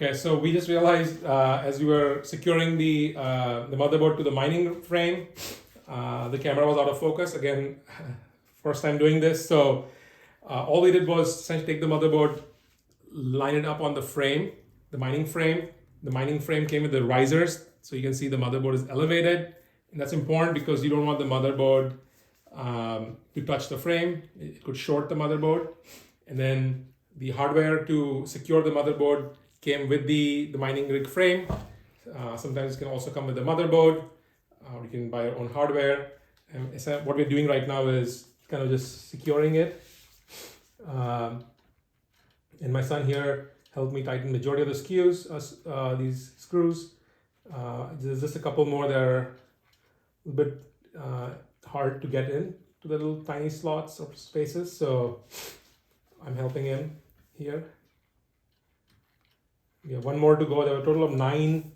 Okay, so we just realized as we were securing the motherboard to the mining frame, the camera was out of focus. Again, first time doing this. So all we did was essentially take the motherboard, line it up on the frame, the mining frame. The mining frame came with the risers, so you can see the motherboard is elevated. And that's important because you don't want the motherboard to touch the frame. It could short the motherboard. And then the hardware to secure the motherboard came with the mining rig frame. Sometimes it can also come with the motherboard. You can buy your own hardware. And what we're doing right now is kind of just securing it. And my son here helped me tighten majority of the these screws. There's just a couple more that are a bit hard to get in to the little tiny slots or spaces. So I'm helping him here. We have one more to go. There are a total of nine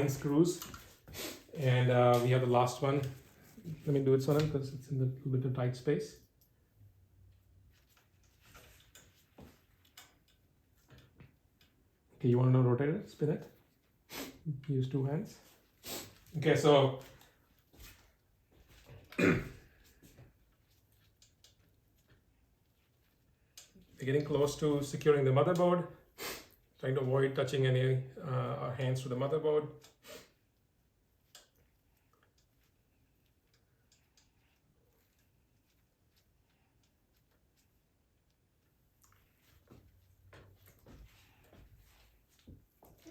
screws, and we have the last one. Let me do it, Sonam, because it's in the little bit of tight space. Okay, you want to rotate it, spin it? Use two hands. Okay, so we're getting close to securing the motherboard, trying to avoid touching any our hands to the motherboard.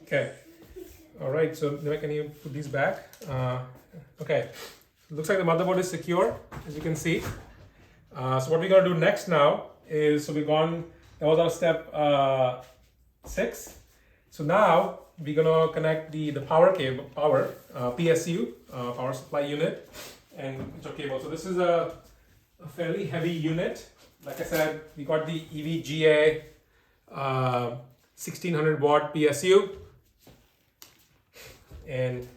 Okay, all right, so Nivek, can you put these back? Okay, looks like the motherboard is secure, as you can see. So what we're gonna do next now is, that was our step 6. So now we're gonna connect the power PSU, power supply unit, and it's a cable. So this is a fairly heavy unit. Like I said, we got the EVGA 1600 watt PSU, and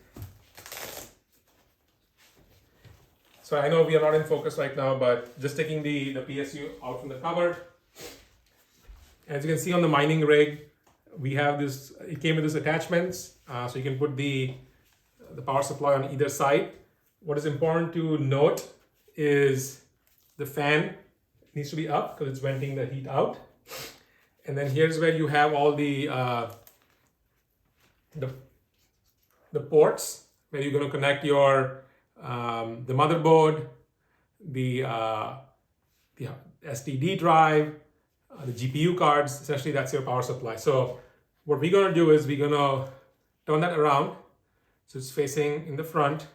so I know we are not in focus right now, but just taking the PSU out from the cupboard. As you can see on the mining rig, we have this, it came with these attachments, so you can put the power supply on either side. What is important to note is the fan needs to be up because it's venting the heat out. And then here's where you have all the ports where you're going to connect your the motherboard, the SSD drive, the GPU cards. Essentially, that's your power supply. So what we're going to do is we're going to turn that around so it's facing in the front,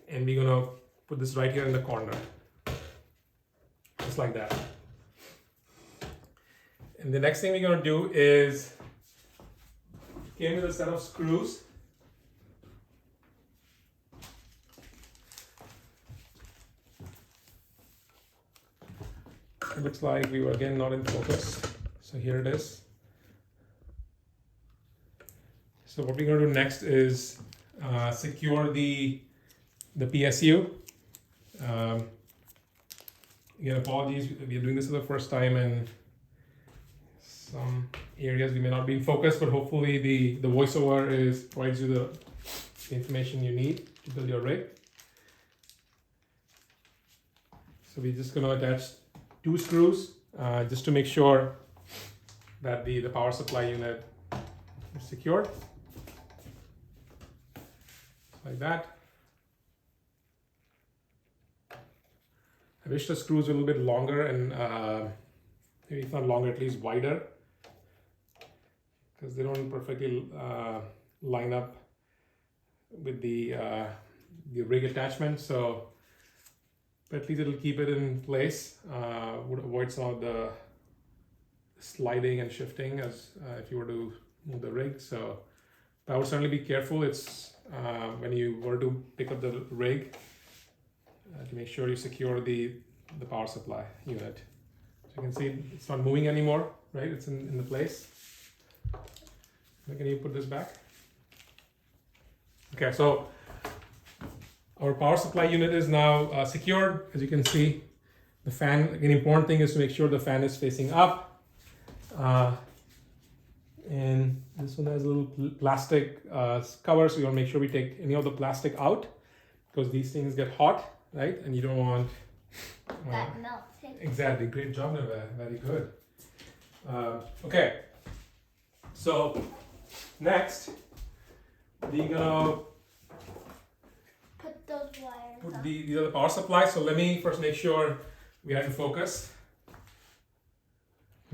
and we're going to put this right here in the corner, just like that. And the next thing we're going to do is, came with a set of screws. It looks like we were again not in focus. So here it is. So what we're going to do next is secure the PSU. Again, apologies, we are doing this for the first time, and some areas we may not be in focus, but hopefully the voiceover provides you the information you need to build your rig. So we're just going to attach 2 screws just to make sure that the power supply unit is secured, like that. I wish the screws were a little bit longer, and maybe if not longer, at least wider, because they don't perfectly line up with the rig attachment. So, but at least it'll keep it in place. Would avoid some of the sliding and shifting as if you were to move the rig. So, but I would certainly be careful. It's when you were to pick up the rig to make sure you secure the power supply unit. So you can see it's not moving anymore, right? It's in the place. Can you put this back? Okay, so our power supply unit is now secured. As you can see, the fan, an important thing is to make sure the fan is facing up. And this one has a little plastic cover, so you want to make sure we take any of the plastic out because these things get hot, right? And you don't want that melting. Exactly. Great job, Neva. Very good. Okay. So next, we're gonna Put those wires put on. these are the power supplies. So let me first make sure we are in focus.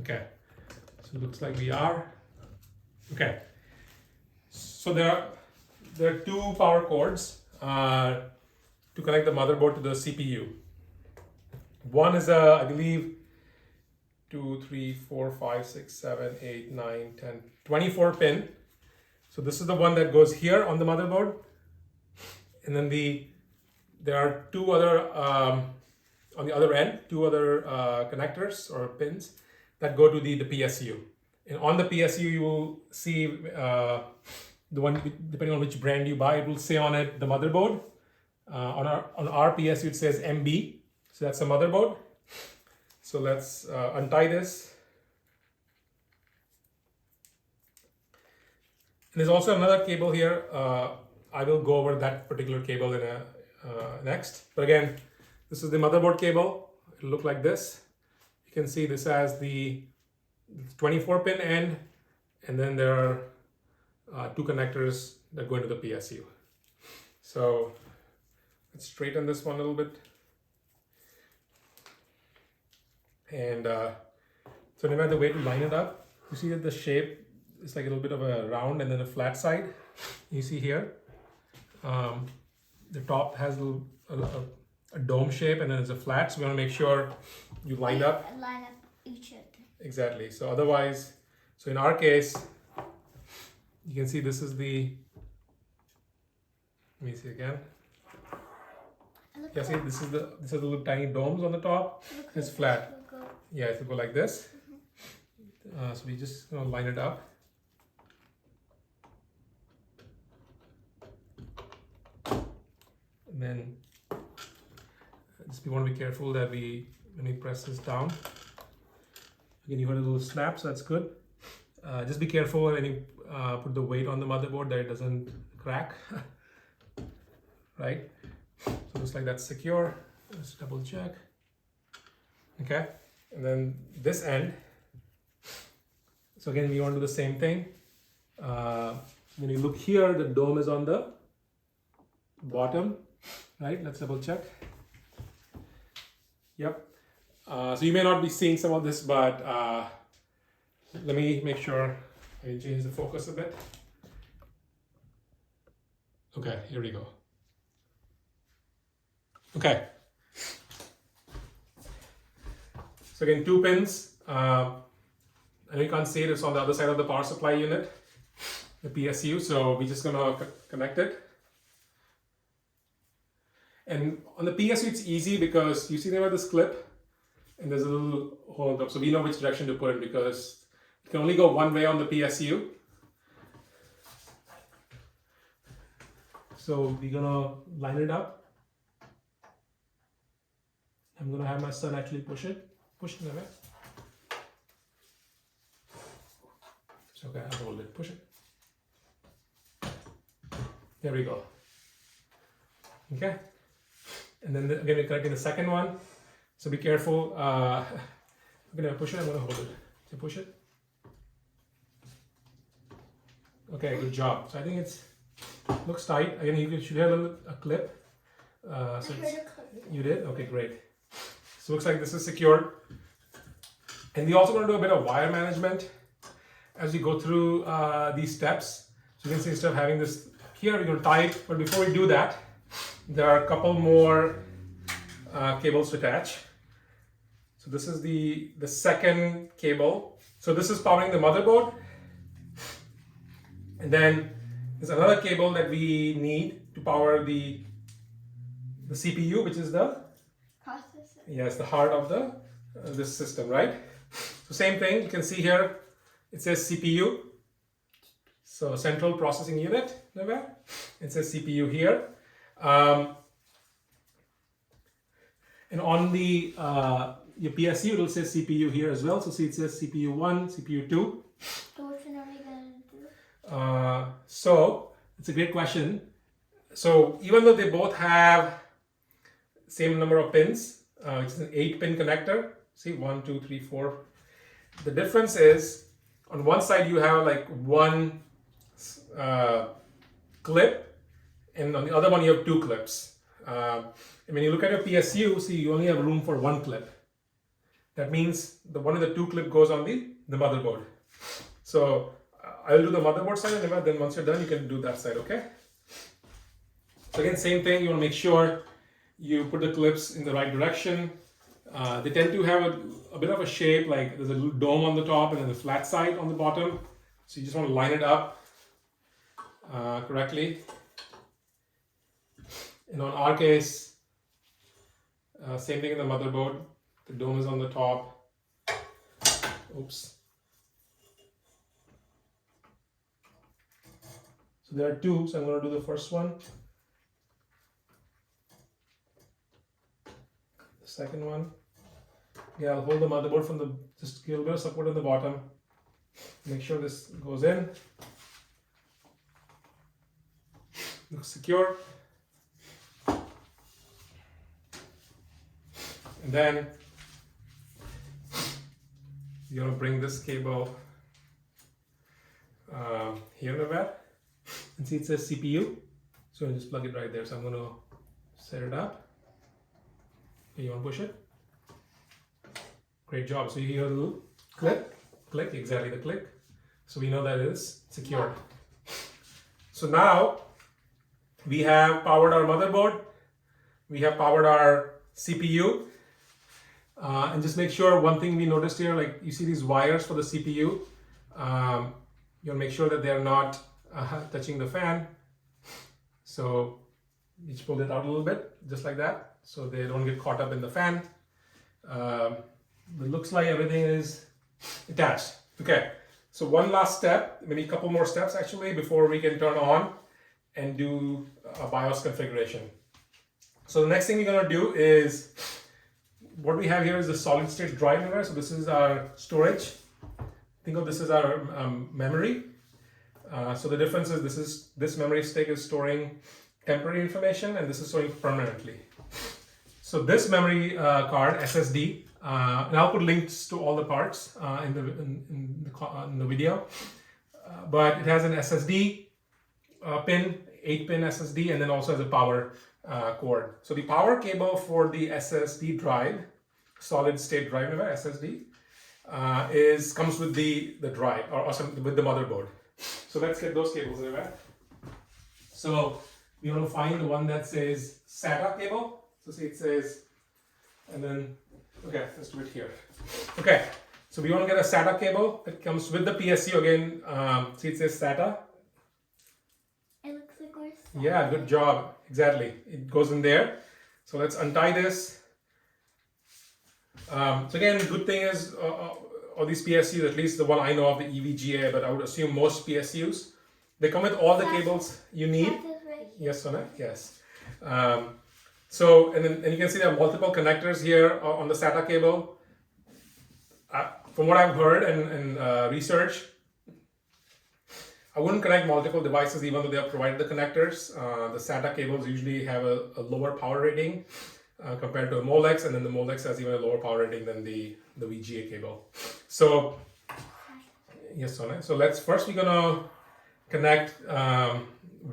Okay. So it looks like we are. Okay. So there are two power cords to connect the motherboard to the CPU. One is I believe 2, 3, 4, 5, 6, 7, 8, 9, 10, 24 pin. So this is the one that goes here on the motherboard. And then there are two other, on the other end, two other connectors or pins that go to the PSU. And on the PSU, you will see the one, depending on which brand you buy, it will say on it the motherboard. On our PSU, it says MB. So that's the motherboard. So let's untie this. And there's also another cable here. I will go over that particular cable in next. But again, this is the motherboard cable. It'll look like this. You can see this has the 24 pin end, and then there are two connectors that go into the PSU. So let's straighten this one a little bit. And so no matter the way to line it up, you see that the shape is like a little bit of a round and then a flat side. You see here, the top has a dome shape and then it's a flat. So we want to make sure you line up. Line up each other. Exactly. So otherwise, so in our case, you can see this is the, let me see again. Yeah, see, this is the little tiny domes on the top. It's flat. Yeah, it will go like this. So we just line it up. And then just we want to be careful that when we press this down, again you heard a little snap, so that's good. Just be careful when you put the weight on the motherboard that it doesn't crack. Right? So looks like that's secure. Let's double check. Okay, and then this end. So again, we want to do the same thing. When you look here, the dome is on the bottom, right? Let's double check. Yep. So you may not be seeing some of this, but let me make sure I can change the focus a bit. Okay, here we go. Okay. So again, two pins. And you can't see it, it's on the other side of the power supply unit, the PSU. So we're just gonna connect it. And on the PSU, it's easy because you see there this clip and there's a little hole on top. So we know which direction to put it because it can only go one way on the PSU. So we're gonna line it up. I'm gonna have my son actually push it away. It's okay, I'll hold it, push it. There we go. Okay. And then again, we're connecting the second one. So be careful. I'm gonna push it, I'm gonna hold it. So push it. Okay, good job. So I think it's looks tight. Again, you should have a clip. So you did? Okay, great. So looks like this is secured. And we're also going to do a bit of wire management as we go through these steps. So you can see instead of having this here, we're going to tie it. But before we do that, there are a couple more cables to attach. So this is the second cable. So this is powering the motherboard. And then there's another cable that we need to power the CPU, which is the processor. Yes, the heart of the this system, right? So same thing, you can see here, it says CPU. So central processing unit, it says CPU here. And on the your PSU, it will say CPU here as well. So see, it says CPU 1, CPU 2. So which one are we going So it's a great question. So even though they both have same number of pins, it's an 8-pin connector. See, 1, 2, 3, 4. The difference is on one side you have like one clip, and on the other one you have 2 clips. And when you look at your PSU, see, you only have room for 1 clip. That means the one of the 2 clip goes on the motherboard. So I'll do the motherboard side, and then once you're done, you can do that side, okay? So again, same thing, you want to make sure you put the clips in the right direction. They tend to have a bit of a shape, like there's a little dome on the top and then the flat side on the bottom. So you just want to line it up correctly. And on our case, same thing in the motherboard. The dome is on the top. Oops. So there are 2, so I'm going to do the first one. The second one. Yeah, I'll hold the motherboard from the, just give a little bit of support on the bottom. Make sure this goes in. Looks secure. And then you're going to bring this cable here in the web. And see, it says CPU. So I just plug it right there. So I'm going to set it up. Okay, you want to push it? Great job. So you hear the little click, click, exactly the click. So we know that it is secure. So now we have powered our motherboard. We have powered our CPU. And just make sure, one thing we noticed here, like you see these wires for the CPU. You'll make sure that they're not touching the fan. So you just pull it out a little bit, just like that, so they don't get caught up in the fan. It looks like everything is attached. Okay, so one last step, maybe a couple more steps actually, before we can turn on and do a BIOS configuration. So the next thing we're gonna do is, what we have here is a solid state drive memory. So this is our storage. Think of this as our memory. So the difference is this memory stick is storing temporary information, and this is storing permanently. So this memory card, SSD, and I'll put links to all the parts in the video. But it has an SSD pin, 8-pin SSD, and then also has a power cord. So the power cable for the SSD drive, solid state drive memory SSD, comes with the drive or with the motherboard. So let's get those cables everywhere. So we want to find the one that says SATA cable. So see, it says, and then, okay, let's do it here. Okay, so we want to get a SATA cable that comes with the PSU again. See, it says SATA. It looks like we're SATA. Yeah, good job. Exactly. It goes in there. So let's untie this. So again, good thing is, all these PSUs, at least the one I know of, the EVGA, but I would assume most PSUs, they come with all the cables you need. Right. Yes, Sona? Yes. So, and you can see there are multiple connectors here on the SATA cable. From what I've heard and research, I wouldn't connect multiple devices even though they have provided the connectors. The SATA cables usually have a lower power rating compared to a Molex, and then the Molex has even a lower power rating than the VGA cable. So, yes, Sona. So we're gonna connect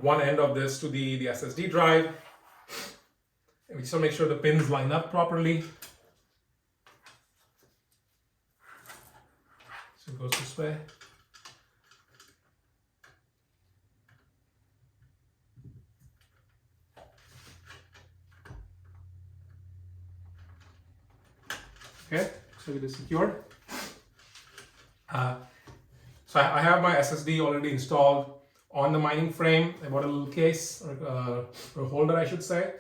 one end of this to the SSD drive. And we just want to make sure the pins line up properly. So it goes this way. Okay, so it is secured. So I have my SSD already installed on the mining frame. I bought a little case, or a holder I should say.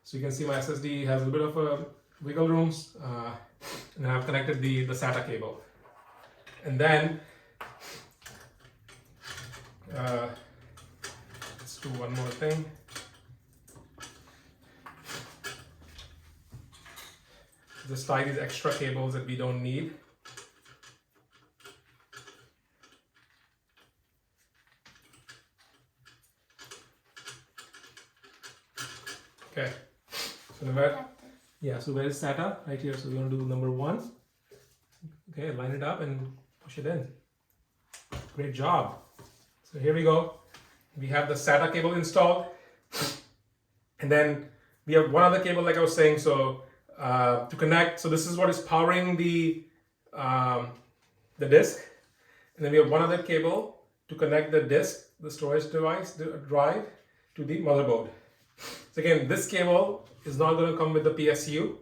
So you can see my SSD has a bit of a wiggle rooms, and I've connected the SATA cable. And then, let's do one more thing. Just tie these extra cables that we don't need. Okay. So where? Got this. Yeah. So where is SATA? Right here. So we're gonna do number 1. Okay. Line it up and push it in. Great job. So here we go. We have the SATA cable installed, and then we have one other cable, like I was saying. So to connect. So this is what is powering the disk, and then we have one other cable to connect the disk, the storage device, the drive, to the motherboard. So again, this cable is not going to come with the PSU.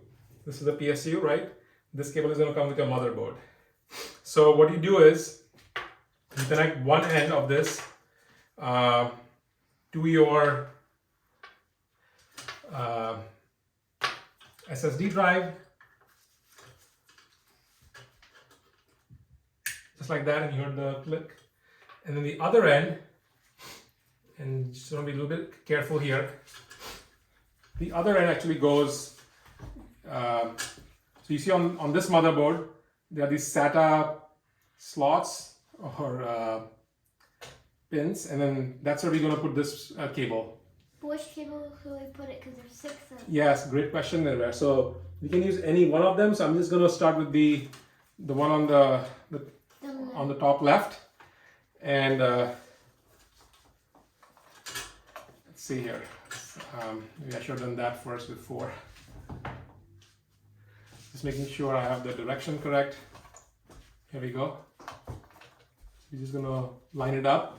This is the PSU, right? This cable is going to come with your motherboard. So what you do is you connect one end of this to your SSD drive, just like that, and you heard the click. And then the other end, and just want to be a little bit careful here. The other end actually goes, so you see on this motherboard, there are these SATA slots or pins, and then that's where we're going to put this cable. Which cable should we put it? Because there's 6 of them. Yes, great question there. So you can use any one of them. So I'm just going to start with the one on the top left, and let's see here. Maybe I should have done that first before. Just making sure I have the direction correct. Here we go. We're just gonna line it up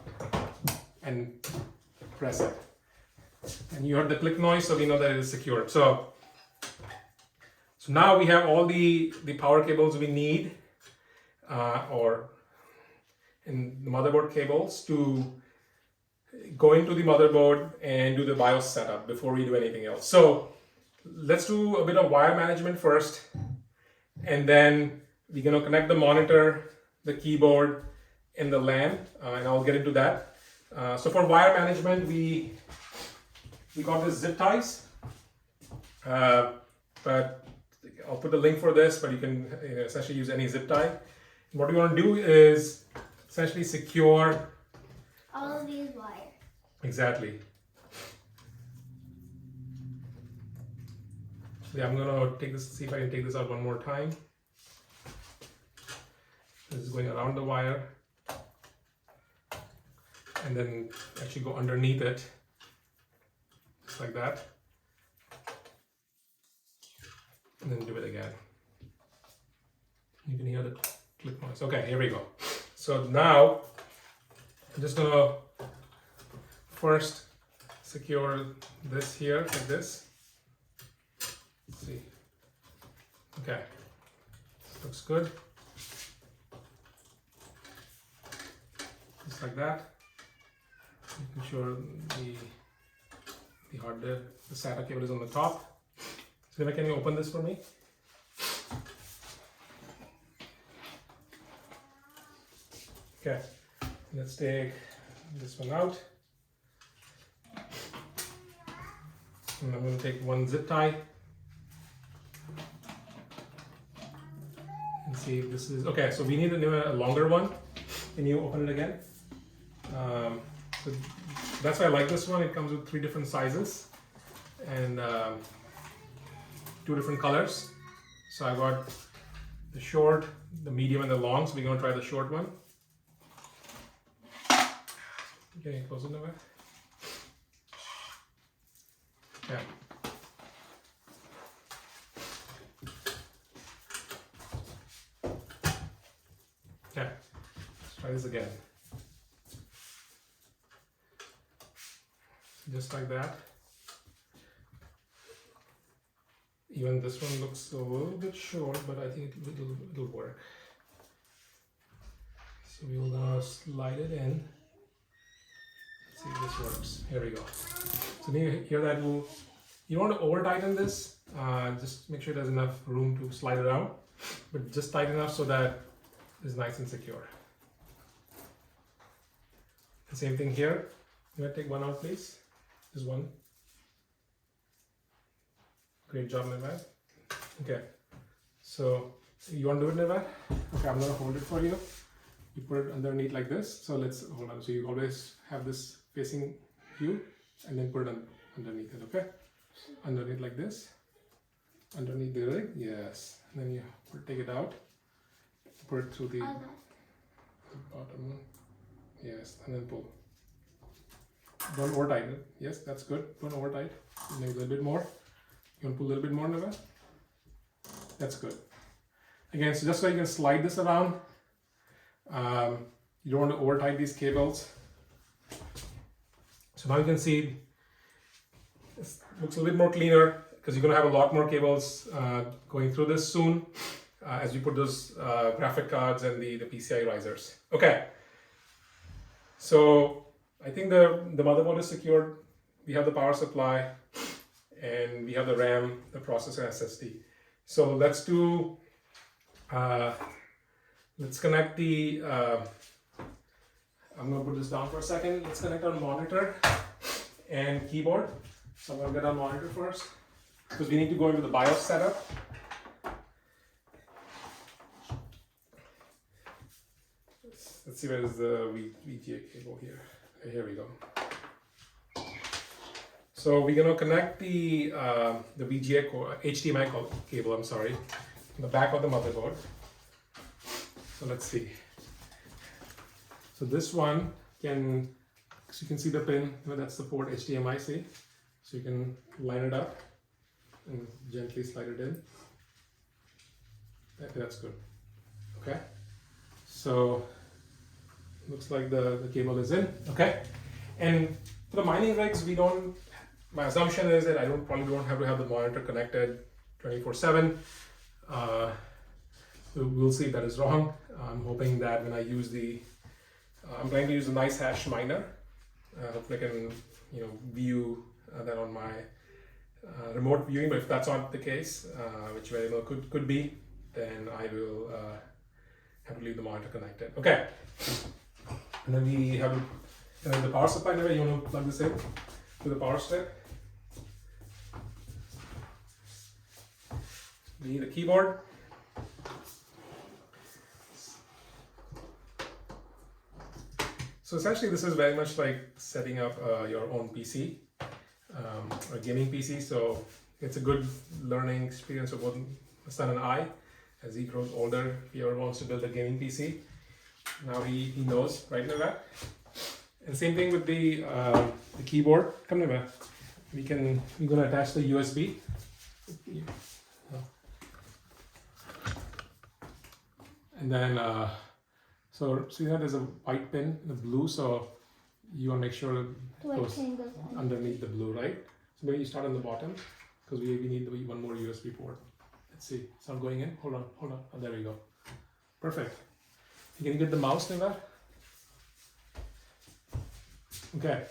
and press it. And you heard the click noise, so we know that it is secured. So now we have all the power cables we need, or in the motherboard cables, to go into the motherboard and do the BIOS setup before we do anything else. So let's do a bit of wire management first, and then we're going to connect the monitor, the keyboard, and the LAN, and I'll get into that. So for wire management, we got this zip ties, but I'll put the link for this, but you can essentially use any zip tie. What we want to do is essentially secure all of these wires. Exactly. So yeah, I'm gonna take this, see if I can take this out one more time. This is going around the wire, and then actually go underneath it, just like that, and then do it again. You can hear the click noise. Okay, here we go. So now I'm just gonna first secure this here like this. Let's see. Okay, looks good. Just like that. Making sure the SATA cable is on the top. So can you open this for me? Okay, let's take this one out. And I'm going to take one zip tie and see if this is okay. So we need a longer one. Can you open it again? So that's why I like this one. It comes with 3 different sizes and 2 different colors. So I got the short, the medium, and the long. So we're going to try the short one. Can you close it now? Yeah. Okay. Let's try this again. Just like that. Even this one looks a little bit short, but I think it'll work. So we're gonna slide it in. Let's see if this works. Here we go. So you hear that move? You don't want to over tighten this. Just make sure there's enough room to slide it out, but just tight enough so that it's nice and secure. The same thing here. You want to take one out, please? Just one. Great job, Nirvad. Okay. So you want to do it, Nirvad? Okay, I'm gonna hold it for you. You put it underneath like this. So let's hold on. So you always have this facing you, and then put it underneath it. Okay. underneath like this, underneath the rig, yes. And then you take it out, put it through the bottom, yes, and then pull. Don't over tighten it. Yes, that's good. Don't over tighten. Maybe a little bit more. You want to pull a little bit more, Neva? That's good. Again, so just so you can slide this around. You don't want to over tighten these cables. So now you can see this looks a little bit more cleaner because you're going to have a lot more cables going through this soon as you put those graphic cards and the PCI risers. Okay. So I think the motherboard is secured. We have the power supply and we have the RAM, the processor, SSD. So let's do, let's connect the, I'm going to put this down for a second. Let's connect our monitor and keyboard. So I'm going to get our monitor first because we need to go into the BIOS setup. Let's see where is the VGA cable here. Here we go. So we're going to connect the VGA HDMI cable, I'm sorry, in the back of the motherboard. So let's see. So this one can, so you can see the pin, that's the port HDMI, see? So you can line it up and gently slide it in. Okay, that's good. Okay. So looks like the cable is in. Okay. And for the mining rigs, we don't, my assumption is that I probably don't have to have the monitor connected 24/7. We'll see if that is wrong. I'm hoping that when I use I'm trying to use a nice hash miner. Hopefully I can, view that on my remote viewing. But if that's not the case, which very well could be, then I will have to leave the monitor connected. Okay. And then we have the power supply. You want to plug this in to the power strip. We need a keyboard. So essentially this is very much like setting up your own PC, or gaming PC. So it's a good learning experience for both my son and I as he grows older. If he ever wants to build a gaming PC, now he knows, right, Neva? And same thing with the keyboard. Come, Neva. We're gonna attach the USB. And then, so see that there's a white pin, the blue, so you want to make sure it goes underneath the blue, right? So maybe you start on the bottom, because we need one more USB port. Let's see, it's not going in. Hold on. Oh, there we go. Perfect. Can you get the mouse, Neva? Okay.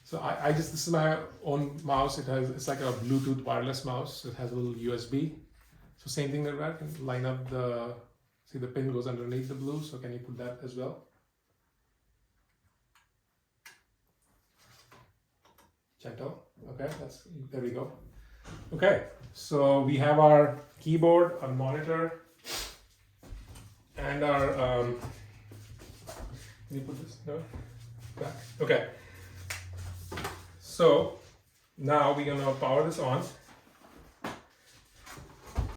So this is my own mouse. It's like a Bluetooth wireless mouse. It has a little USB. So same thing, Neva. Can line up see the pin goes underneath the blue. So can you put that as well? Gentle. Okay, there we go. Okay, so we have our keyboard, our monitor, and our can you put this back? Okay. So now we're gonna power this on.